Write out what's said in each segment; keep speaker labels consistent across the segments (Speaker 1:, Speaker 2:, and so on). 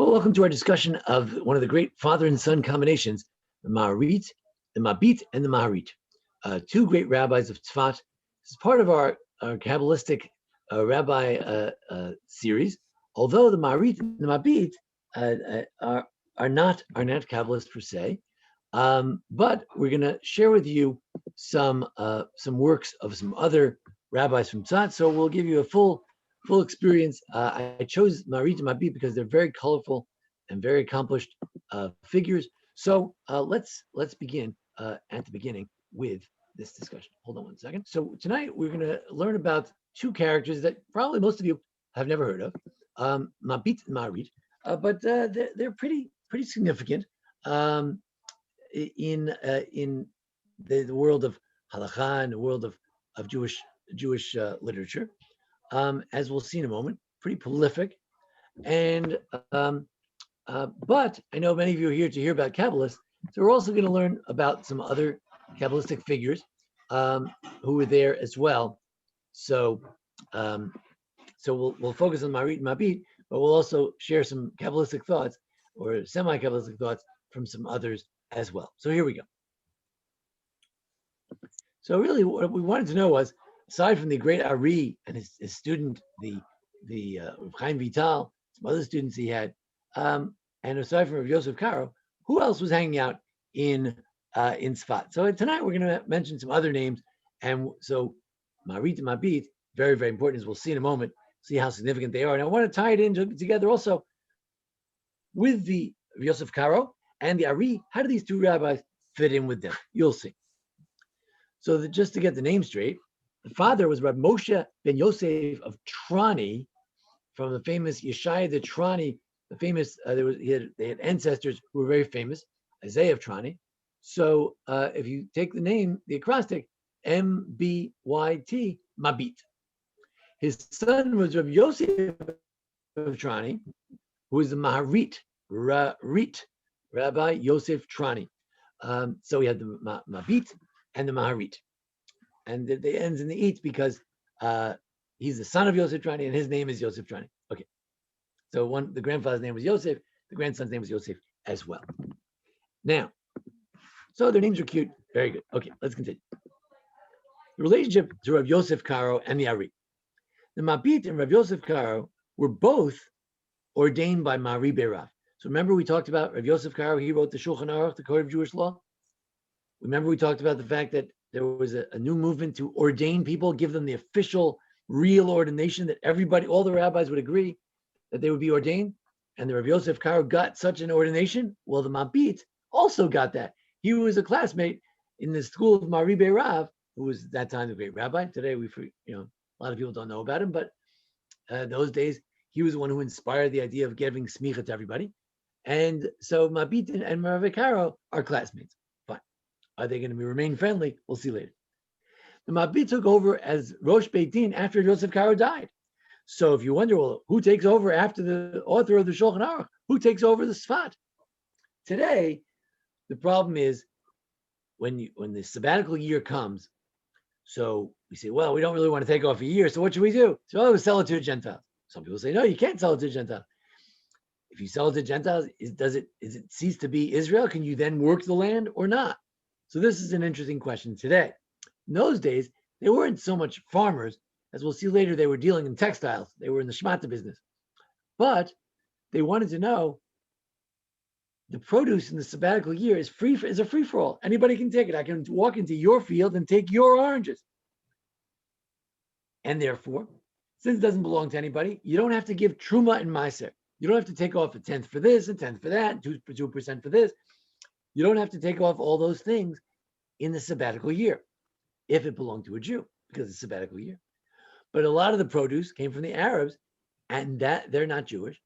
Speaker 1: Well, welcome to our discussion of one of the great father and son combinations, the Maharit, the Mabit, and the Maharit, two great rabbis of Tzefat. This is part of our Kabbalistic rabbi series. Although the Maharit and the Mabit are not Kabbalists per se, but we're going to share with you some works of some other rabbis from Tzefat. So we'll give you a full experience. I chose Maharit and Mabit because they're very colorful and very accomplished figures. So let's begin at the beginning with this discussion. Hold on one second. So tonight we're going to learn about two characters that probably most of you have never heard of, Mabit and Maharit, but they're pretty significant in the world of halakha and the world of Jewish literature. As we'll see in a moment, pretty prolific. And but I know many of you are here to hear about Kabbalists, so we're also going to learn about some other Kabbalistic figures who were there as well. So we'll focus on Maharit and Mabit, but we'll also share some Kabbalistic thoughts or semi-Kabbalistic thoughts from some others as well. So here we go. So really what we wanted to know was, aside from the great Ari and his student, the Chaim Vital, some other students he had, and aside from Rav Yosef Karo, who else was hanging out in Tzefat? So tonight we're going to mention some other names, and so Maharit and Mabit, very, very important, as we'll see in a moment, see how significant they are. And I want to tie it in together also with the Rav Yosef Karo and the Ari. How do these two rabbis fit in with them? You'll see. So just to get the name straight, the father was Rabbi Moshe ben Yosef of Trani, from the famous Yeshaya the Trani. The famous they had ancestors who were very famous, Isaiah of Trani. So if you take the name, the acrostic M-B-Y-T, Mabit. His son was Rabbi Yosef of Trani, who was the Maharit, Rabbi Yosef Trani. So we had the Mabit and the Maharit. And it ends in the eat because he's the son of Yosef Trani and his name is Yosef Trani. Okay. So the grandfather's name was Yosef, the grandson's name was Yosef as well. Now, so their names are cute. Very good. Okay, let's continue. The relationship to Rav Yosef Karo and the Ari. The Mabit and Rav Yosef Karo were both ordained by Mari Berav. So remember we talked about Rav Yosef Karo, he wrote the Shulchan Aruch, the Code of Jewish Law. Remember we talked about the fact that there was a new movement to ordain people, give them the official, real ordination that everybody, all the rabbis would agree that they would be ordained. And the Rav Yosef Karo got such an ordination. Well, the Mabit also got that. He was a classmate in the school of Mari Berav, who was at that time the great rabbi. Today, a lot of people don't know about him, but those days, he was the one who inspired the idea of giving smicha to everybody. And so Mabit and Rav Karo are classmates. Are they going to remain friendly? We'll see later. The Mabit took over as Rosh Beit Din after Yosef Karo died. So if you wonder, well, who takes over after the author of the Shulchan Aruch? Who takes over the Sphad? Today, the problem is when the sabbatical year comes, so we say, well, we don't really want to take off a year, so what should we do? So we sell it to the Gentiles. Some people say, no, you can't sell it to the Gentiles. If you sell it to Gentiles, does it cease to be Israel? Can you then work the land or not? So this is an interesting question today. In those days, they weren't so much farmers. As we'll see later, they were dealing in textiles. They were in the shmata business. But they wanted to know, the produce in the sabbatical year is a free-for-all. Anybody can take it. I can walk into your field and take your oranges. And therefore, since it doesn't belong to anybody, you don't have to give truma and maaser. You don't have to take off a tenth for this, a tenth for that, 2% for this. You don't have to take off all those things in the sabbatical year if it belonged to a Jew, because it's a sabbatical year. But a lot of the produce came from the Arabs, and that they're not Jewish.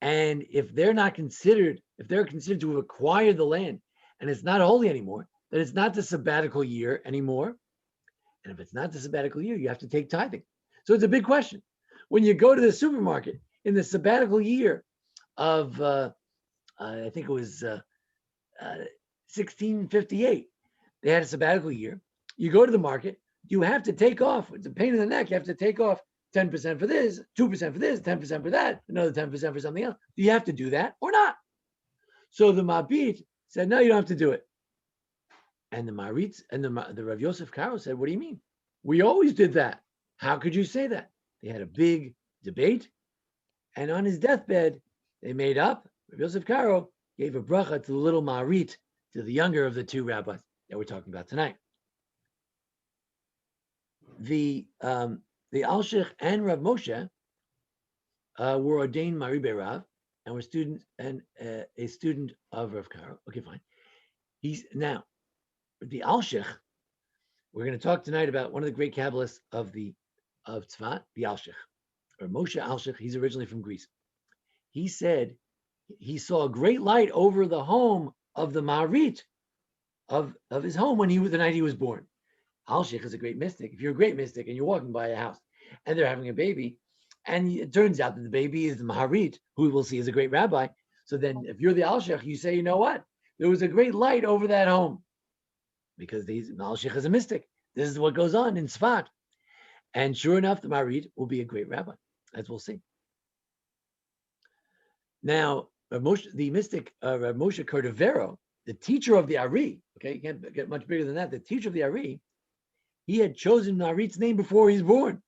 Speaker 1: And if they're considered to have acquired the land and it's not holy anymore, then it's not the sabbatical year anymore. And if it's not the sabbatical year, you have to take tithing. So it's a big question. When you go to the supermarket in the sabbatical year of, I think it was 1658, they had a sabbatical year. You go to the market, you have to take off. It's a pain in the neck. You have to take off 10% for this, 2% for this, 10% for that, another 10% for something else. Do you have to do that or not? So the Mabit said, no, you don't have to do it. And the Maharit and the Rav Yosef Karo said, what do you mean? We always did that. How could you say that? They had a big debate. And on his deathbed, they made up. Rav Yosef Karo gave a bracha to the little Maharit, to the younger of the two rabbis that we're talking about tonight. The Alshich and Rav Moshe were ordained Maribe Rav and were students and a student of Rav Karo. Okay, fine. He's now the Alshich. We're going to talk tonight about one of the great Kabbalists of Tzefat, the Alshich, or Moshe Alshich. He's originally from Greece. He said he saw a great light over the home of the Maharit of his home when the night he was born. Alshich is a great mystic. If you're a great mystic and you're walking by a house and they're having a baby, and it turns out that the baby is the Maharit, who we'll see is a great rabbi. So then if you're the Alshich, you say, you know what? There was a great light over that home. Because the Alshich is a mystic. This is what goes on in Tzefat. And sure enough, the Maharit will be a great rabbi, as we'll see. Now, the mystic Rav Moshe Cordovero, the teacher of the Ari, okay, you can't get much bigger than that, the teacher of the Ari, he had chosen Maharit's name before he was born.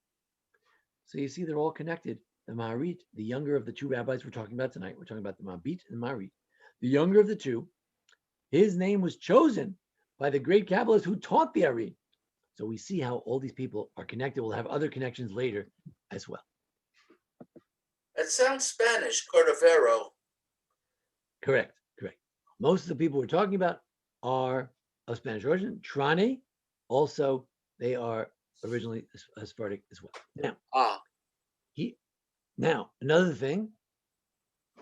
Speaker 1: So you see, they're all connected. The Maharit, the younger of the two rabbis we're talking about tonight, we're talking about the Mabit and the Maharit. The younger of the two, his name was chosen by the great Kabbalist who taught the Ari. So we see how all these people are connected. We'll have other connections later as well.
Speaker 2: It sounds Spanish, Cordovero.
Speaker 1: Correct. Most of the people we're talking about are of Spanish origin. Trane, also, they are originally Sephardic as well. Now, another thing,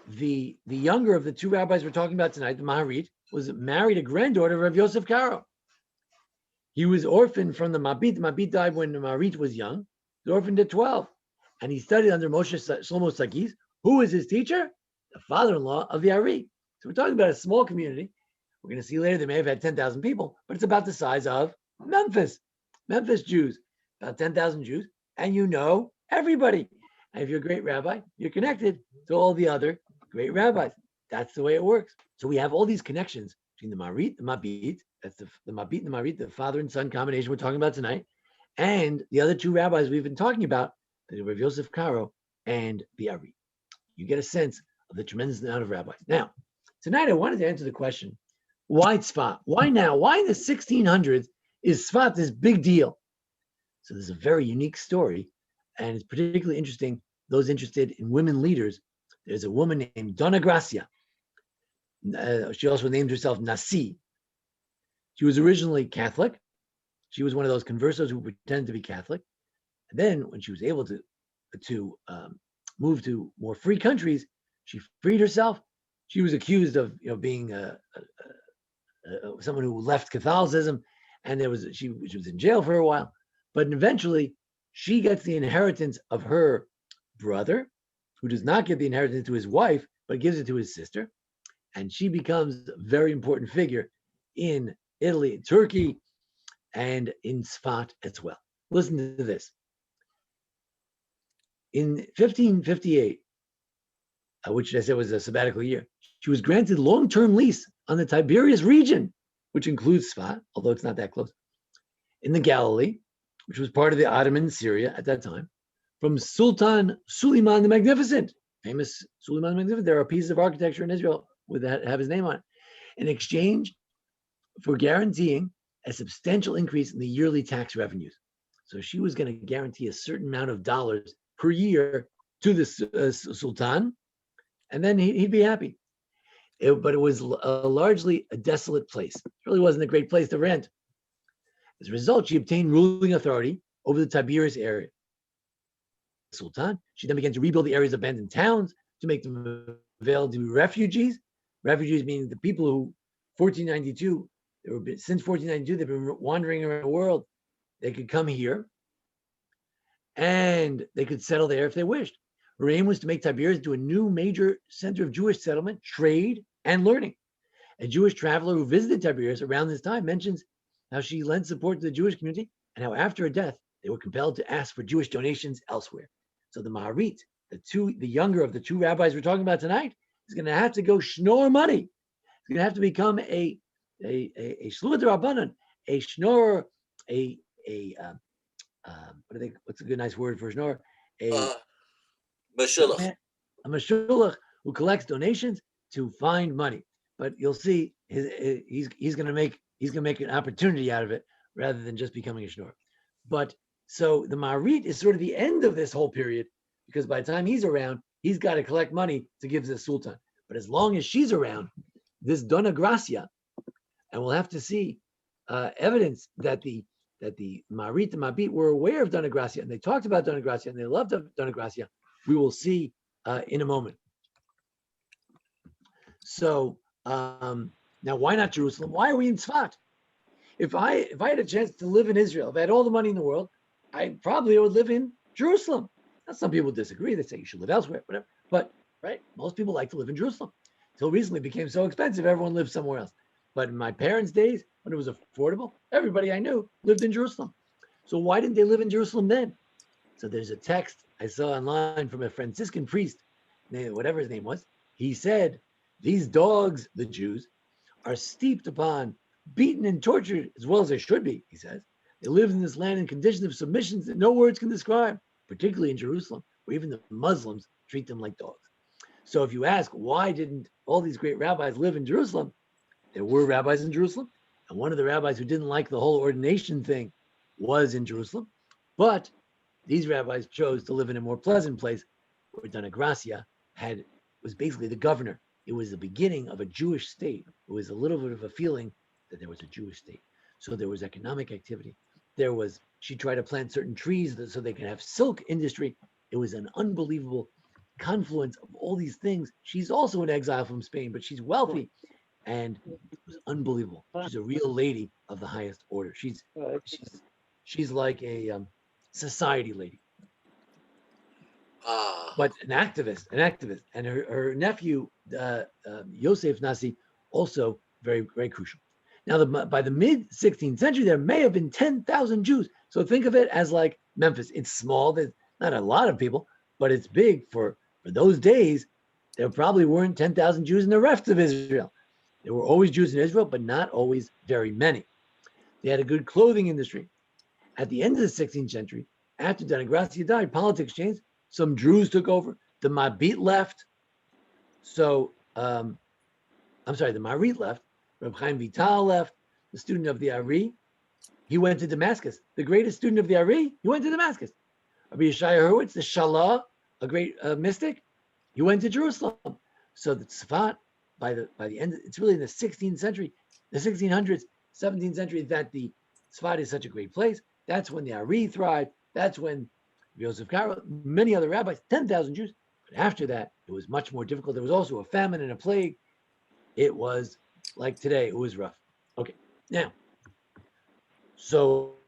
Speaker 1: the younger of the two rabbis we're talking about tonight, the Maharit, was married a granddaughter of Rav Yosef Karo. He was orphaned from the Mabit. The Mabit died when the Maharit was young. He was orphaned at 12. And he studied under Moshe Shlomo Sakis. Who was his teacher? The father-in-law of the Ari. So we're talking about a small community. We're going to see later they may have had 10,000 people, but it's about the size of Memphis. Memphis Jews, about 10,000 Jews. And you know everybody. And if you're a great rabbi, you're connected to all the other great rabbis. That's the way it works. So we have all these connections between the Maharit, the Mabit, that's the Mabit and the Maharit, the father and son combination we're talking about tonight, and the other two rabbis we've been talking about, the Rav Yosef Karo and the Ari. You get a sense of the tremendous amount of rabbis. Now, tonight I wanted to answer the question, why Tzefat? Why now? Why in the 1600s is Tzefat this big deal? So there's a very unique story, and it's particularly interesting, those interested in women leaders. There's a woman named Donna Gracia. She also named herself Nasi. She was originally Catholic. She was one of those conversos who pretended to be Catholic. And then when she was able to move to more free countries, she freed herself. She was accused of being someone who left Catholicism, and she was in jail for a while. But eventually, she gets the inheritance of her brother, who does not give the inheritance to his wife, but gives it to his sister. And she becomes a very important figure in Italy, Turkey, and in Tzefat as well. Listen to this. In 1558, which I said was a sabbatical year, she was granted long-term lease on the Tiberias region, which includes Tzefat, although it's not that close, in the Galilee, which was part of the Ottoman Syria at that time, from Sultan Suleiman the Magnificent, famous Suleiman the Magnificent. There are pieces of architecture in Israel that have his name on it, in exchange for guaranteeing a substantial increase in the yearly tax revenues. So she was going to guarantee a certain amount of dollars per year to the Sultan, and then he'd be happy. But it was largely a desolate place. It really wasn't a great place to rent. As a result, she obtained ruling authority over the Tiberias area. Sultan, she then began to rebuild the area's abandoned towns to make them available to refugees. Refugees meaning the people who, 1492, since 1492, they've been wandering around the world. They could come here and they could settle there if they wished. Her aim was to make Tiberias into a new major center of Jewish settlement, trade, and learning. A Jewish traveler who visited Tiberias around this time mentions how she lent support to the Jewish community and how after her death, they were compelled to ask for Jewish donations elsewhere. So the Maharit, the younger of the two rabbis we're talking about tonight, is going to have to go schnorr money. He's going to have to become a shluah d'Rabbanan, a schnorr, what's a good nice word for schnorr? A
Speaker 2: Mashulach.
Speaker 1: mashulach who collects donations to find money. But you'll see he's going to make an opportunity out of it rather than just becoming a schnorr. But so the Maharit is sort of the end of this whole period, because by the time he's around, he's got to collect money to give to the Sultan. But as long as she's around, this Dona Gracia, and we'll have to see evidence that the Maharit and Mabit were aware of Dona Gracia, and they talked about Dona Gracia, and they loved Dona Gracia. We will see in a moment. So now, why not Jerusalem? Why are we in Tzefat? If I had a chance to live in Israel, if I had all the money in the world, I probably would live in Jerusalem. Now, some people disagree. They say you should live elsewhere, whatever. But right, most people like to live in Jerusalem. Until recently, it became so expensive, everyone lived somewhere else. But in my parents' days, when it was affordable, everybody I knew lived in Jerusalem. So why didn't they live in Jerusalem then? So there's a text I saw online from a Franciscan priest, whatever his name was. He said, these dogs, the Jews, are steeped upon, beaten and tortured as well as they should be, he says. They live in this land in conditions of submissions that no words can describe, particularly in Jerusalem, where even the Muslims treat them like dogs. So if you ask, why didn't all these great rabbis live in Jerusalem? There were rabbis in Jerusalem, and one of the rabbis who didn't like the whole ordination thing was in Jerusalem. But these rabbis chose to live in a more pleasant place where Dona Gracia was basically the governor. It was the beginning of a Jewish state. It was a little bit of a feeling that there was a Jewish state. So there was economic activity. She tried to plant certain trees so they could have silk industry. It was an unbelievable confluence of all these things. She's also in exile from Spain, but she's wealthy, and it was unbelievable. She's a real lady of the highest order. She's like a society lady, but an activist, and her nephew Yosef Nasi also very, very crucial. Now, by the mid 16th century, there may have been 10,000 Jews. So think of it as like Memphis. It's small. There's not a lot of people, but it's big for those days. There probably weren't 10,000 Jews in the rest of Israel. There were always Jews in Israel, but not always very many. They had a good clothing industry. At the end of the 16th century, after Dona Gracia died, politics changed. Some Druze took over. The Mabit left. So, the Maharit left. Reb Chaim Vital left, the student of the Ari. He went to Damascus. The greatest student of the Ari, he went to Damascus. Rabbi Yeshaya Hurwitz, the Shalah, a great mystic, he went to Jerusalem. So the Tzefat, by the end, it's really in the 16th century, the 1600s, 17th century, that the Tzefat is such a great place. That's when the Ari thrived. That's when Yosef Karo, many other rabbis, 10,000 Jews. But after that, it was much more difficult. There was also a famine and a plague. It was like today, it was rough. Okay, now, so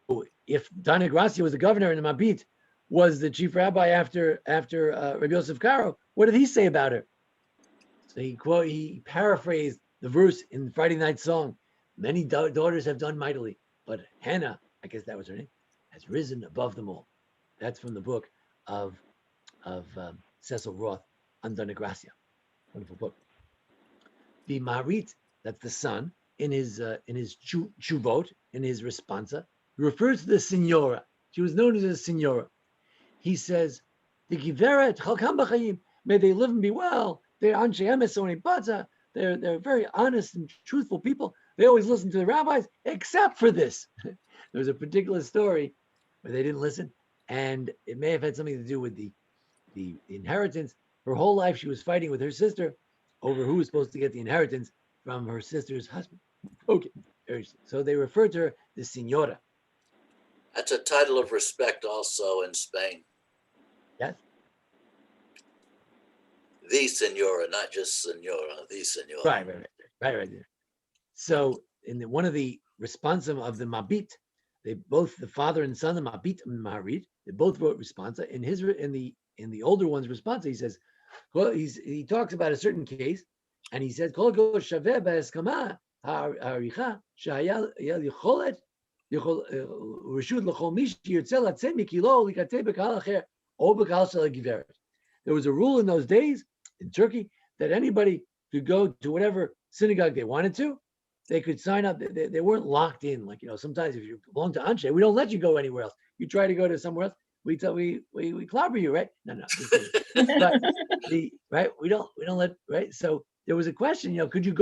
Speaker 1: if Dona Gracia was the governor and the Mabit was the chief rabbi after Rabbi Yosef Karo, what did he say about her? So he paraphrased the verse in the Friday night song. Many daughters have done mightily, but Hannah, I guess that was her name, has risen above them all. That's from the book of Cecil Roth on Dona Gracia. Wonderful book. The Maharit, that's the son, in his chuvot, in his responsa, he refers to the Signora. She was known as a Signora. He says, the Giveret Chalkam B'Chayim, may they live and be well. They're Anshei Emeth Sonei Batza. They're very honest and truthful people. They always listen to the rabbis, except for this. There was a particular story where they didn't listen, and it may have had something to do with the inheritance. Her whole life she was fighting with her sister over who was supposed to get the inheritance from her sister's husband. Okay, so they referred to her the Signora.
Speaker 2: That's a title of respect also in Spain.
Speaker 1: Yes.
Speaker 2: The Senora, not just Senora, the Senora.
Speaker 1: Right there. So in one of the responsum of the Mabit, they both, the father and son, the Mabit and Maharit, they both wrote responsa. In the older one's responsa, he says, well, he talks about a certain case, and he said, "Kol shaveh b'eskama ha'aricha shehaya yicholet יכול- רשות לכל מי שירצה לצאת מקילו להיקטע בקהל אחר או בקהל של הגברת. There was a rule in those days in Turkey that anybody could go to whatever synagogue they wanted to. They could sign up. They weren't locked in. Like, sometimes if you belong to Anshei, we don't let you go anywhere else. You try to go to somewhere else, we clobber you, right? No, just kidding. But right, we don't let, right. So there was a question, could you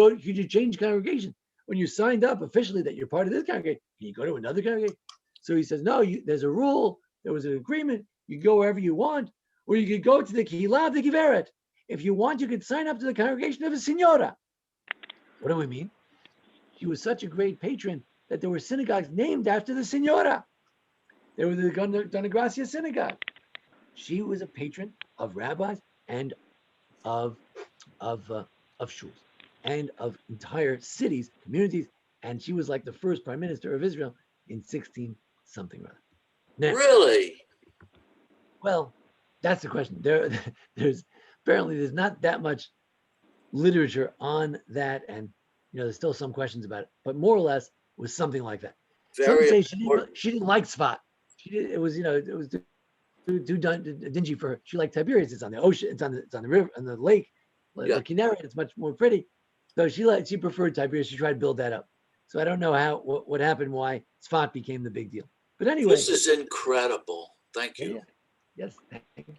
Speaker 1: change congregation when you signed up officially that you're part of this congregation? Can you go to another congregation? So he says, no, there's a rule. There was an agreement. You go wherever you want, or you could go to the Kehillah of the Giveret. If you want, you could sign up to the congregation of a Signora. What do we mean? She was such a great patron that there were synagogues named after the Signora. There was the Dona Gracia synagogue. She was a patron of rabbis and of shuls and of entire cities, communities, and she was like the first prime minister of Israel in 16 something rather. Now,
Speaker 2: Really?
Speaker 1: well, that's the question. There's not that much literature on that, and there's still some questions about it, but more or less it was something like that. Some say she didn't like Tzefat. It was too dingy for her. She liked Tiberias. It's on the ocean. It's on the river, on the lake, the Kinneret. It's much more pretty. So she preferred Tiberias. She tried to build that up. So I don't know what happened, why Tzefat became the big deal. But anyway,
Speaker 2: this is incredible. Thank you.
Speaker 1: Yes, thank you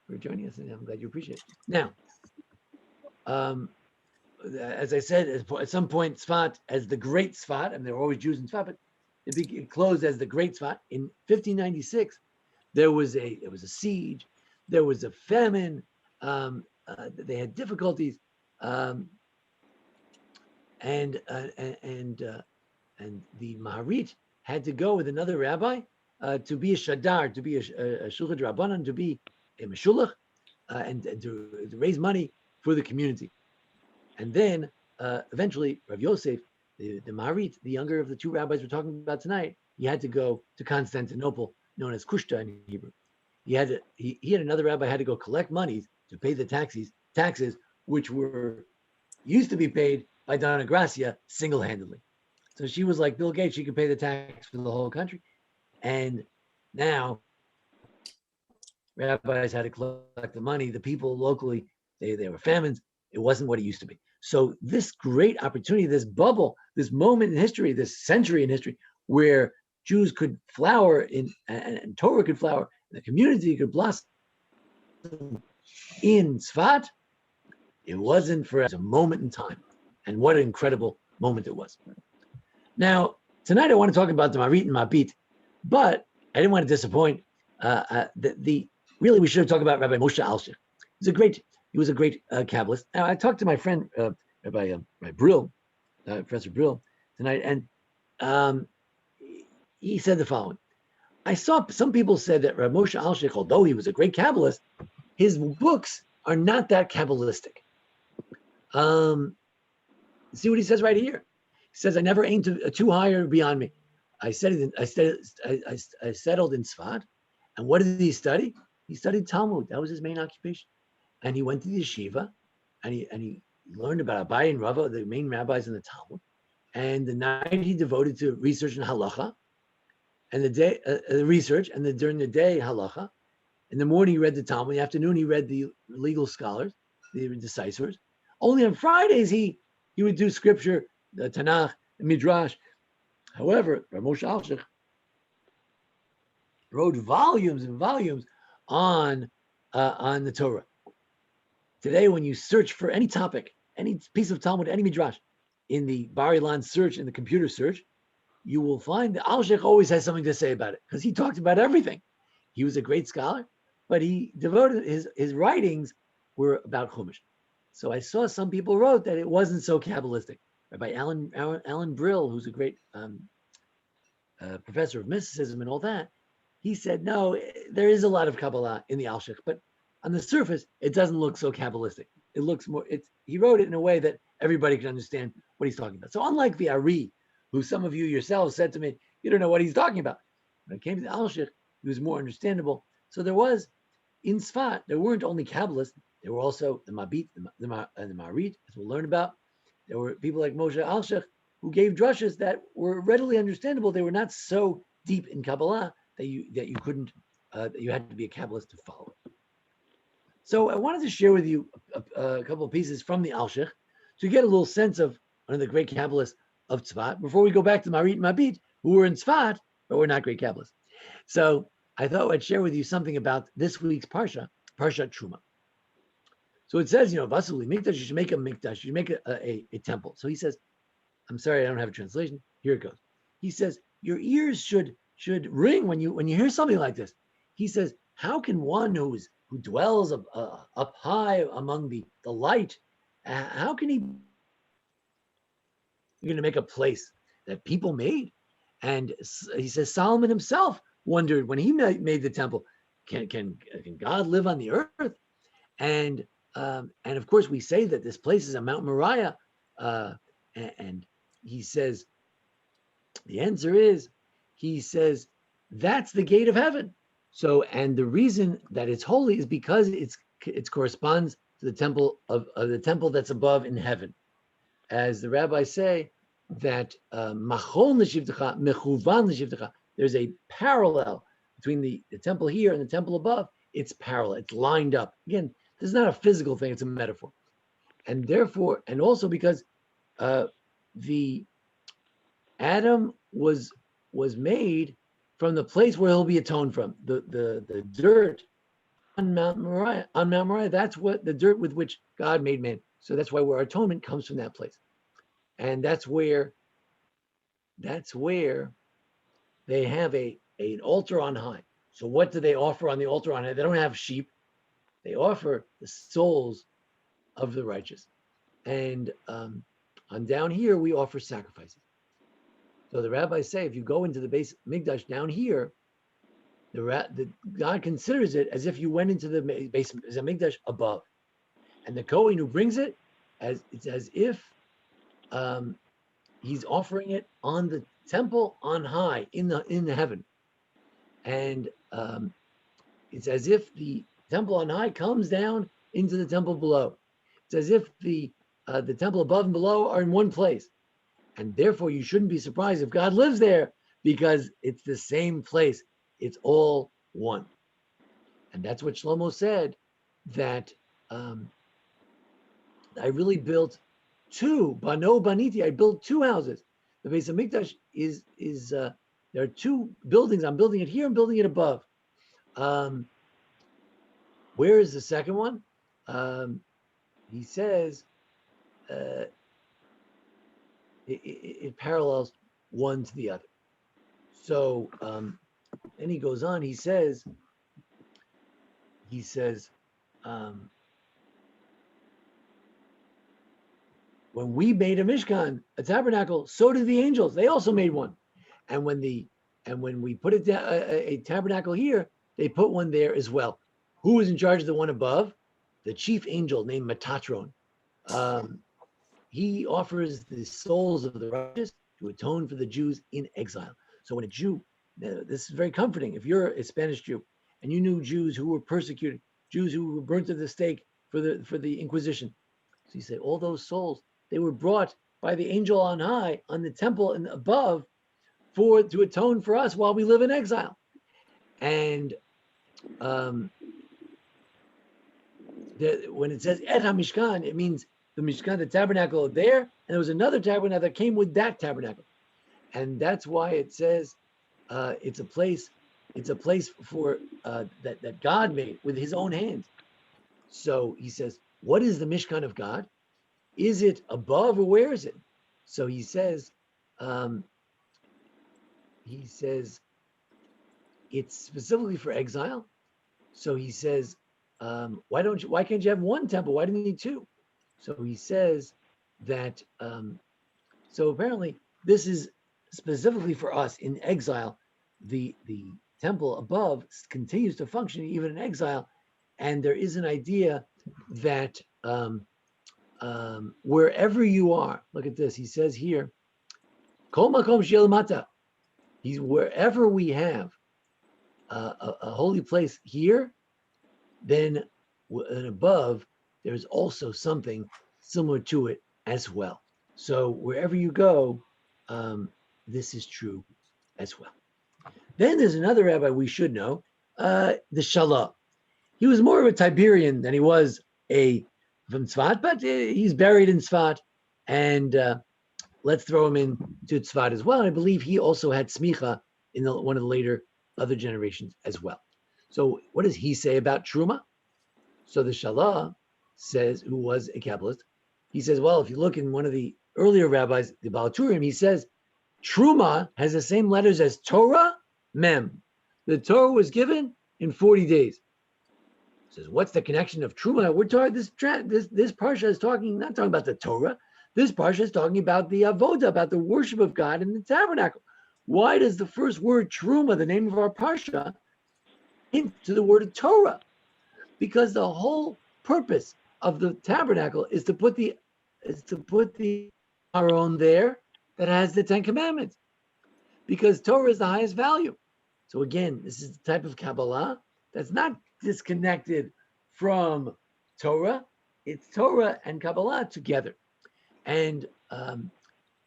Speaker 1: for joining us, and I'm glad you appreciate it. Now, as I said, at some point, Tzefat as the Great Tzefat, and there were always Jews in Tzefat, but it closed as the Great Tzefat in 1596. There was a siege, there was a famine, they had difficulties, and the Maharit had to go with another rabbi to be a shadar, to be a shulchan rabbanan, to be a meshulach, and to raise money for the community. And then eventually, Rav Yosef, the Maharit, the younger of the two rabbis we're talking about tonight, he had to go to Constantinople, known as Kushta in Hebrew. He had another rabbi had to go collect monies to pay the taxes, which were used to be paid by Dona Gracia single-handedly. So she was like Bill Gates; she could pay the tax for the whole country. And now rabbis had to collect the money. The people locally, they were famines. It wasn't what it used to be. So this great opportunity, this bubble, this moment in history, this century in history, where Jews could flower and Torah could flower, and the community could blossom in Tzefat, it wasn't for a moment in time. And what an incredible moment it was. Now, tonight I want to talk about the Maharit and Mabit, but I didn't want to disappoint. Really, we should have talked about Rabbi Moshe Alshich. He was a great Kabbalist. Now, I talked to my friend, Rabbi Brill, Professor Brill, tonight, and he said the following. I saw some people said that Rabbi Moshe Alshich, although he was a great Kabbalist, his books are not that Kabbalistic. See what he says right here. He says, I never aimed to too high or beyond me. I settled in Tzefat. And what did he study? He studied Talmud. That was his main occupation. And he went to the yeshiva, and he learned about Abai and Rava, the main rabbis in the Talmud. And the night he devoted to research in halacha, and the day research, and during the day halacha. In the morning he read the Talmud. In the afternoon he read the legal scholars, the decisors. Only on Fridays he would do scripture, the Tanakh, the Midrash. However, Rav Moshe Alshich wrote volumes and volumes on the Torah. Today, when you search for any topic, any piece of Talmud, any Midrash, in the Bar Ilan search, in the computer search, you will find that Alshich always has something to say about it, because he talked about everything. He was a great scholar, but he devoted his writings were about Chumash. So I saw some people wrote that it wasn't so Kabbalistic. Rabbi Alan Brill, who's a great professor of mysticism and all that, he said, no, there is a lot of Kabbalah in the Alshich, but on the surface, it doesn't look so Kabbalistic. It looks more, he wrote it in a way that everybody can understand what he's talking about. So unlike the Ari, who some of you yourselves said to me, you don't know what he's talking about. When it came to the Alshich, it was more understandable. So there was, in Tzefat, there weren't only Kabbalists, there were also the Mabit, the Maharit, as we'll learn about. There were people like Moshe Alshich, who gave drushes that were readily understandable. They were not so deep in Kabbalah that you couldn't that you had to be a Kabbalist to follow it. So I wanted to share with you a couple of pieces from the Alshich to get a little sense of one of the great Kabbalists of Tzefat before we go back to Maharit and Mabit, who were in Tzefat, but were not great Kabbalists. So I thought I'd share with you something about this week's Parsha, Parshat Truma. So it says, Vasuli Mikdash, you should make a Mikdash, you should make a temple. So he says, I'm sorry, I don't have a translation. Here it goes. He says, your ears should ring when you hear something like this. He says, how can one who dwells up high among the light, how can you're going to make a place that people made? And he says Solomon himself wondered when he made the temple, can God live on the earth? And of course we say that this place is a Mount Moriah, and he says the answer is, he says that's the gate of heaven. So, and the reason that it's holy is because it corresponds to the temple of the temple that's above in heaven, as the rabbis say that machon l'shivtecha, mechuvan l'shivtecha. There's a parallel between the temple here and the temple above. It's parallel. It's lined up. Again, this is not a physical thing. It's a metaphor, and therefore, and also because the Adam was made from the place where he'll be atoned from, the dirt on Mount Moriah. On Mount Moriah, that's what the dirt with which God made man. So that's why our atonement comes from that place, and that's where they have an altar on high. So what do they offer on the altar on high? They don't have sheep. They offer the souls of the righteous, and on down here we offer sacrifices. So the rabbis say, if you go into the base Mikdash down here, the God considers it as if you went into the base Mikdash above, and the Kohen who brings it, it's as if he's offering it on the temple on high in the heaven, and it's as if the temple on high comes down into the temple below. It's as if the temple above and below are in one place. And therefore, you shouldn't be surprised if God lives there, because it's the same place. It's all one. And that's what Shlomo said, that I really built two, Bano Baniti, I built two houses. The Beis HaMikdash is there are two buildings. I'm building it here, I'm building it above. Where is the second one? He says, it parallels one to the other. So then he goes on, he says, when we made a Mishkan, a tabernacle, so did the angels. They also made one. And when we put a tabernacle here, they put one there as well. Who was in charge of the one above? The chief angel named Metatron. He offers the souls of the righteous to atone for the Jews in exile. So when a Jew, this is very comforting. If you're a Spanish Jew and you knew Jews who were persecuted, Jews who were burnt at the stake for the Inquisition, so you say all those souls, they were brought by the angel on high on the temple and above to atone for us while we live in exile. And when it says Et HaMishkan, it means the Mishkan, the tabernacle there, and there was another tabernacle that came with that tabernacle, and that's why it says it's a place for that God made with His own hands. So he says, what is the Mishkan of God? Is it above or where is it? So he says it's specifically for exile. So he says, why can't you have one temple? Why do you need two? So he says that, so apparently this is specifically for us in exile. The temple above continues to function even in exile. And there is an idea that wherever you are, look at this, he says here, Kol makom shel mata. He's wherever we have a holy place here, then and above, there's also something similar to it as well. So wherever you go, this is true as well. Then there's another rabbi we should know, the Shalah. He was more of a Tiberian than he was from Tzefat, but he's buried in Tzefat, and let's throw him into Tzefat as well. And I believe he also had smicha in one of the later other generations as well. So what does he say about Truma? So the Shalah says, who was a Kabbalist, he says, well, if you look in one of the earlier rabbis, the Baal Turim, he says, Truma has the same letters as Torah, Mem. The Torah was given in 40 days. He says, what's the connection of Truma? We're talking, this parsha is not talking about the Torah. This parsha is talking about the avodah, about the worship of God in the tabernacle. Why does the first word Truma, the name of our parsha, into the word of Torah? Because the whole purpose of the tabernacle is to put the Aron there that has the 10 commandments, because Torah is the highest value. So again, this is the type of Kabbalah that's not disconnected from Torah. It's Torah and Kabbalah together. And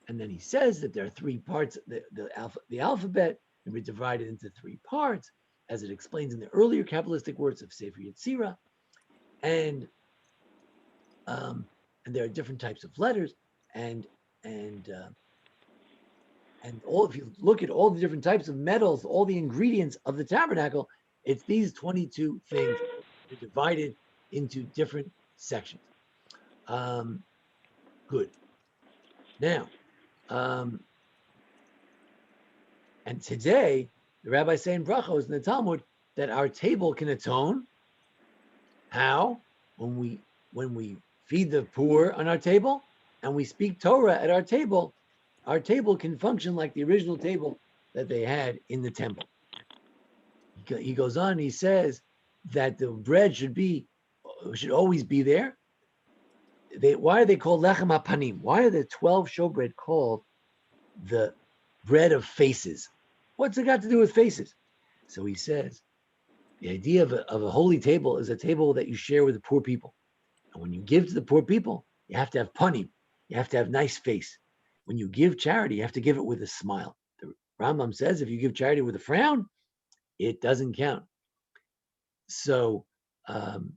Speaker 1: then he says that there are 3 parts. The alphabet can be divided into 3 parts, as it explains in the earlier Kabbalistic words of Sefer Yetzirah. And there are different types of letters, and all, if you look at all the different types of metals, all the ingredients of the tabernacle, it's these 22 things that are divided into different sections. Good. Now, and today, the rabbis say in brachos in the Talmud that our table can atone. How? When we feed the poor on our table and we speak Torah at our table can function like the original table that they had in the temple. He goes on, he says that the bread should always be there. Why are they called lechem hapanim? Why are the 12 showbread called the bread of faces? What's it got to do with faces? So he says, the idea of a holy table is a table that you share with the poor people. And when you give to the poor people, you have to have panim. You have to have nice face. When you give charity, you have to give it with a smile. The Rambam says if you give charity with a frown, it doesn't count. So, and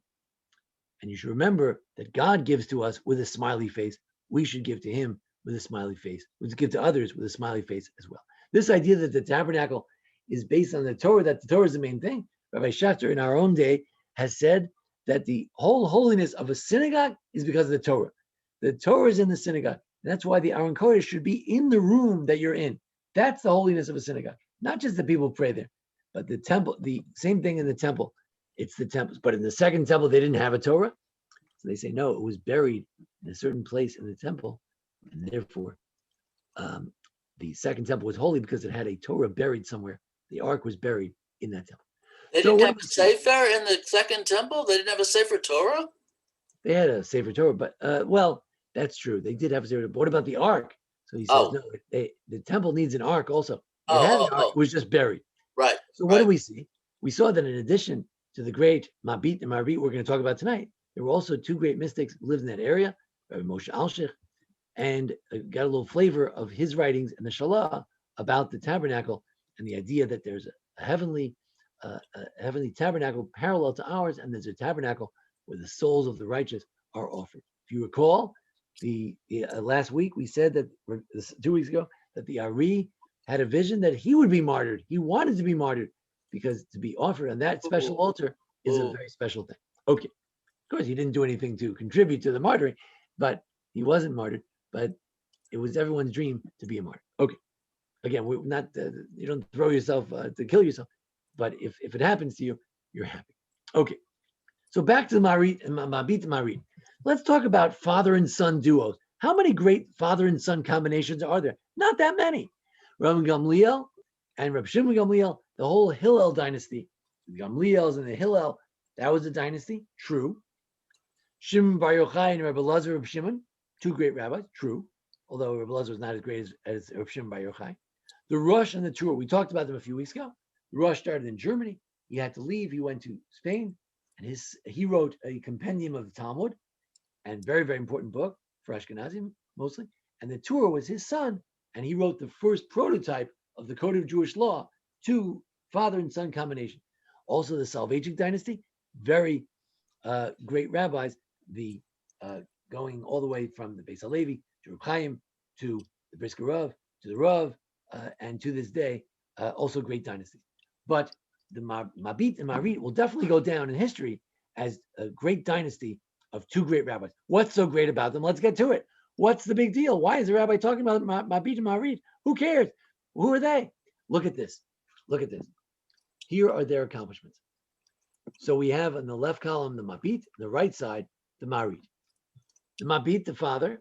Speaker 1: you should remember that God gives to us with a smiley face. We should give to him with a smiley face. We should give to others with a smiley face as well. This idea that the tabernacle is based on the Torah, that the Torah is the main thing. Rabbi Schachter in our own day has said that the whole holiness of a synagogue is because of the Torah. The Torah is in the synagogue. And that's why the Aron Kodesh should be in the room that you're in. That's the holiness of a synagogue. Not just the people pray there, but the temple, the same thing in the temple. It's the temples. But in the second temple, they didn't have a Torah. So they say, no, it was buried in a certain place in the temple. And therefore, the second temple was holy because it had a Torah buried somewhere. The ark was buried in that temple.
Speaker 2: They didn't have a sefer in the second temple? They didn't have a sefer Torah?
Speaker 1: They had a sefer Torah, but, well, that's true. They did have a sefer Torah. But what about the ark? So he says, no, the temple needs an ark also. It had an ark, it was just buried.
Speaker 2: Right.
Speaker 1: So what do we see? We saw that in addition to the great Mabit and Maharit we're going to talk about tonight, there were also 2 great mystics who lived in that area, Rabbi Moshe Alshich, and got a little flavor of his writings and the Shalah about the tabernacle and the idea that there's a heavenly tabernacle parallel to ours, and there's a tabernacle where the souls of the righteous are offered. If you recall, the last week we said that 2 weeks ago that the Ari had a vision that he would be martyred. He wanted to be martyred because to be offered on that special altar is a very special thing. Okay, of course he didn't do anything to contribute to the martyring, but he wasn't martyred. But it was everyone's dream to be a martyr. Okay, again, we're not. You don't throw yourself to kill yourself, but if it happens to you, you're happy. Okay, so back to the Mabit and Maharit. Let's talk about father and son duos. How many great father and son combinations are there? Not that many. Rabbi Gamliel and Rabbi Shimon Gamliel, the whole Hillel dynasty, the Gamliels and the Hillel, that was a dynasty. True. Shimon Bar Yochai and Rabbi Elazar Rabbi Shimon, 2 great rabbis. True. Although Rabbi Elazar was not as great as Rabbi Shimon Bar Yochai. The Rosh and the Tur, we talked about them a few weeks ago. The Rosh started in Germany. He had to leave. He went to Spain, and he wrote a compendium of the Talmud, and very, very important book for Ashkenazim mostly. And the Tur was his son, and he wrote the first prototype of the Code of Jewish Law, to father and son combination. Also, the Soloveitchik dynasty, very great rabbis, the going all the way from the Beis Halevi to Reb Chaim to the Brisker Rav to the Rav, and to this day, also great dynasties. But the Mabit and Maharit will definitely go down in history as a great dynasty of two great rabbis. What's so great about them? Let's get to it. What's the big deal? Why is the rabbi talking about Mabit and Maharit? Who cares? Who are they? Look at this. Look at this. Here are their accomplishments. So we have on the left column the Mabit, the right side the Maharit. The Mabit, the father,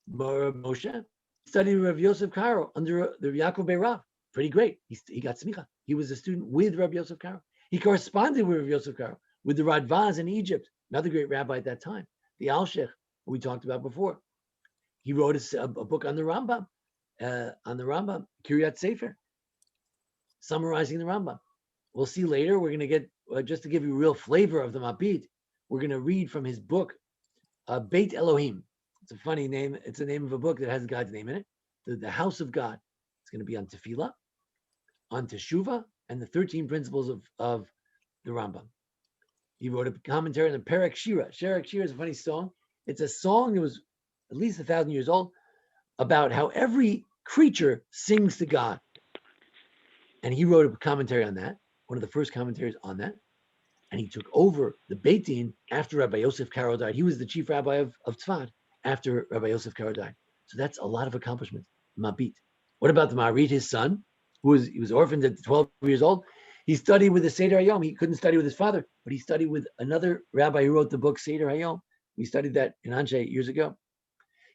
Speaker 1: Moshe, studied with Rabbi Yosef Karo under the Yaakov Beirav. Pretty great. He got smicha. He was a student with Rabbi Yosef Karo. He corresponded with Rabbi Yosef Karo, with the Radvaz in Egypt, another great rabbi at that time, the Alshech, who we talked about before. He wrote a book on the Rambam, Kiryat Sefer, summarizing the Rambam. We'll see later. We're going to get, just to give you a real flavor of the Mabit, we're going to read from his book, Beit Elohim. It's a funny name. It's the name of a book that has God's name in it. The House of God. It's going to be on Tefillah, on Teshuvah, and the 13 principles of the Rambam. He wrote a commentary on the Perek Shira. Perek Shira is a funny song. It's a song that was at least 1,000 years old about how every creature sings to God. And he wrote a commentary on that, one of the first commentaries on that. And he took over the Beit Din after Rabbi Yosef Karo died. He was the chief rabbi of Tzefat after Rabbi Yosef Karo died. So that's a lot of accomplishments. Mabit. What about the Maharit, his son, he was orphaned at 12 years old? He studied with the Seder Hayom. He couldn't study with his father, but he studied with another rabbi who wrote the book Seder Hayom. We studied that in Anshei years ago.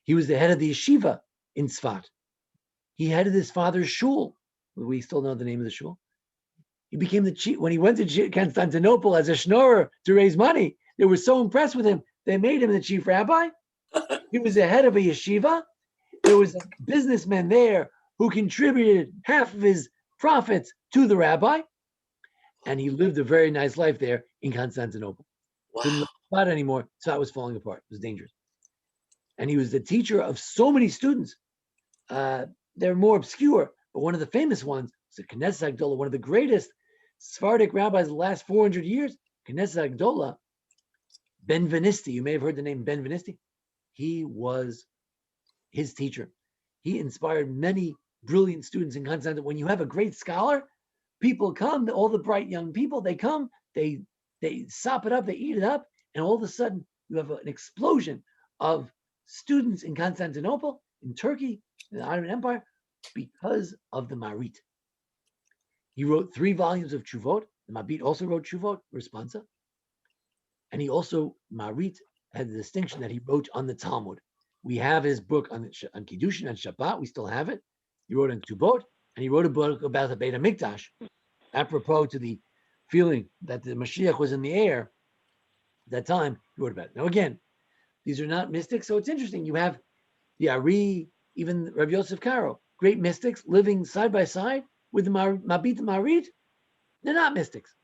Speaker 1: He was the head of the yeshiva in Tzefat. He headed his father's shul. We still know the name of the shul. He became the chief. When he went to Constantinople as a schnorrer to raise money, they were so impressed with him, they made him the chief rabbi. He was the head of a yeshiva. There was a businessman there who contributed half of his profits to the rabbi. And he lived a very nice life there in Constantinople.
Speaker 2: Wow.
Speaker 1: Couldn't live in Tzefat anymore. Tzefat was falling apart. It was dangerous. And he was the teacher of so many students. They're more obscure, but one of the famous ones was the Knesset Agdola, one of the greatest Sephardic rabbis of the last 400 years, Knesset Agdola, Ben Venisti. You may have heard the name Ben Venisti. He was his teacher. He inspired many brilliant students in Constantinople. When you have a great scholar, people come, all the bright young people, they come, they sop it up, they eat it up, and all of a sudden you have an explosion of students in Constantinople, in Turkey, in the Ottoman Empire, because of the Maharit. He wrote 3 volumes of Tshuvot. The Mabit also wrote Tshuvot, Responsa. And he also, Maharit had the distinction that he wrote on the Talmud. We have his book on Kiddushin and Shabbat. We still have it. He wrote on Tubot, and he wrote a book about the Beit HaMikdash, apropos to the feeling that the Mashiach was in the air at that time. He wrote about it. Now, again, these are not mystics, so it's interesting. You have the Ari, even Rabbi Yosef Karo, great mystics living side by side with the Mabit and Maharit. They're not mystics.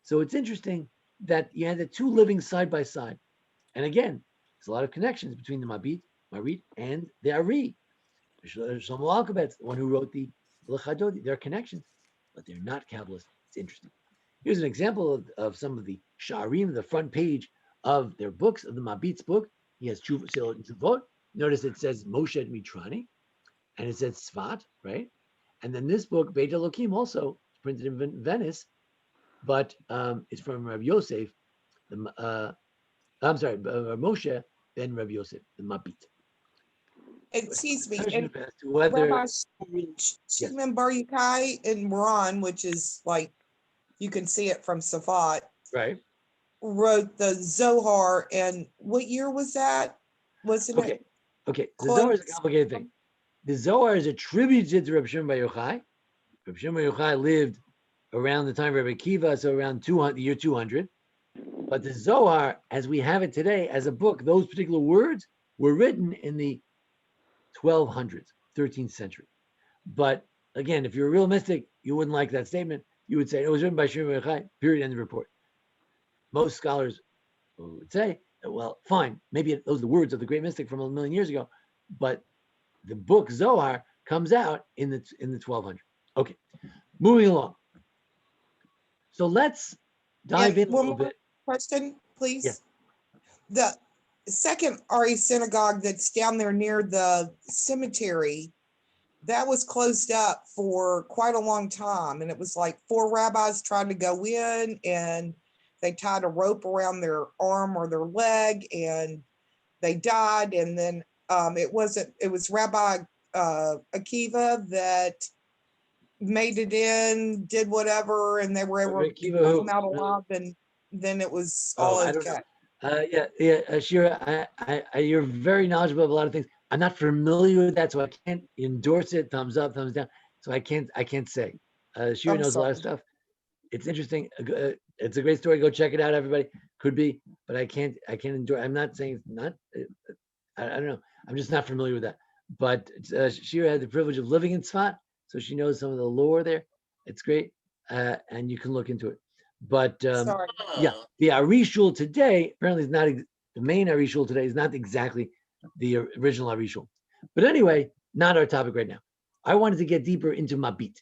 Speaker 1: So it's interesting that you had the two living side by side. And again, there's a lot of connections between the Mabit, Maharit, and the Ari. Shlomo Alkabetz, the one who wrote the L'chadodi. There are connections, but they're not Kabbalists. It's interesting. Here's an example of some of the Sha'arim, the front page of their books, of the Mabit's book. He has Tshuvot. Notice it says Moshe Mitrani, and it says Tzefat, right? And then this book, Beit Elohim, also printed in Venice, but it's from Rabbi Yosef, Moshe ben Rabbi Yosef, the Mabit.
Speaker 3: Excuse me.
Speaker 1: Question
Speaker 3: And
Speaker 1: as to whether,
Speaker 3: Rabbi
Speaker 1: yes.
Speaker 3: Shimon Bar Yochai in Moran, which is like, you can see it from Safat,
Speaker 1: Right?
Speaker 3: wrote the Zohar. And what year was that? Wasn't
Speaker 1: Okay.
Speaker 3: it?
Speaker 1: Okay. The Zohar is a
Speaker 3: Close.
Speaker 1: complicated thing. The Zohar is attributed to Rabbi Shimon Bar Yochai. Rabbi Shimon Bar Yochai lived around the time of Rabbi Akiva, so around the year 200. But the Zohar, as we have it today, as a book, those particular words were written in the 1200s, 13th century. But again, if you're a real mystic, you wouldn't like that statement. You would say it was written by Shimon Bar Yochai, period, end of report. Most scholars would say, well, fine, maybe those are the words of the great mystic from a million years ago, but the book Zohar comes out in the 1200. Okay, moving along. So let's dive in a
Speaker 3: one
Speaker 1: little
Speaker 3: more
Speaker 1: bit.
Speaker 3: question, please.
Speaker 1: Yeah.
Speaker 3: The second RE synagogue that's down there near the cemetery, that was closed up for quite a long time. And it was like 4 rabbis trying to go in, and they tied a rope around their arm or their leg, and they died. And then it was Rabbi Akiva that made it in, did whatever, and they were able
Speaker 1: Rabbi
Speaker 3: to
Speaker 1: Akiva who?
Speaker 3: come out
Speaker 1: No.
Speaker 3: alive, and then it was
Speaker 1: Oh,
Speaker 3: all
Speaker 1: I don't
Speaker 3: okay.
Speaker 1: know. Shira, you're very knowledgeable of a lot of things. I'm not familiar with that, so I can't endorse it. Thumbs up, thumbs down. So I can't say. Shira
Speaker 3: I'm
Speaker 1: knows a lot of
Speaker 3: sorry.
Speaker 1: stuff. It's interesting. It's a great story. Go check it out, everybody. Could be, but I can't endorse. I'm not saying it's not. I don't know. I'm just not familiar with that. But Shira had the privilege of living in Tzefat, so she knows some of the lore there. It's great, and you can look into it. But
Speaker 3: Sorry.
Speaker 1: yeah, the Arishul today apparently is not the main Arishul today is not exactly the original Arishul. But anyway, not our topic right now. I wanted to get deeper into Mabit.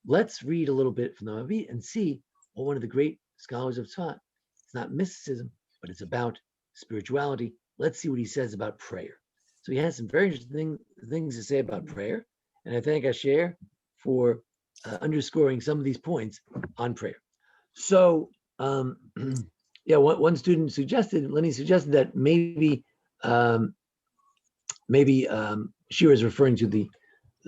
Speaker 1: Let's read a little bit from the Mabit and see what one of the great scholars of Tzfat. It's not mysticism, but it's about spirituality. Let's see what he says about prayer. So he has some very interesting things to say about prayer, and I thank Asher for underscoring some of these points on prayer. So, yeah, one student suggested, Lenny suggested that maybe Shira is referring to the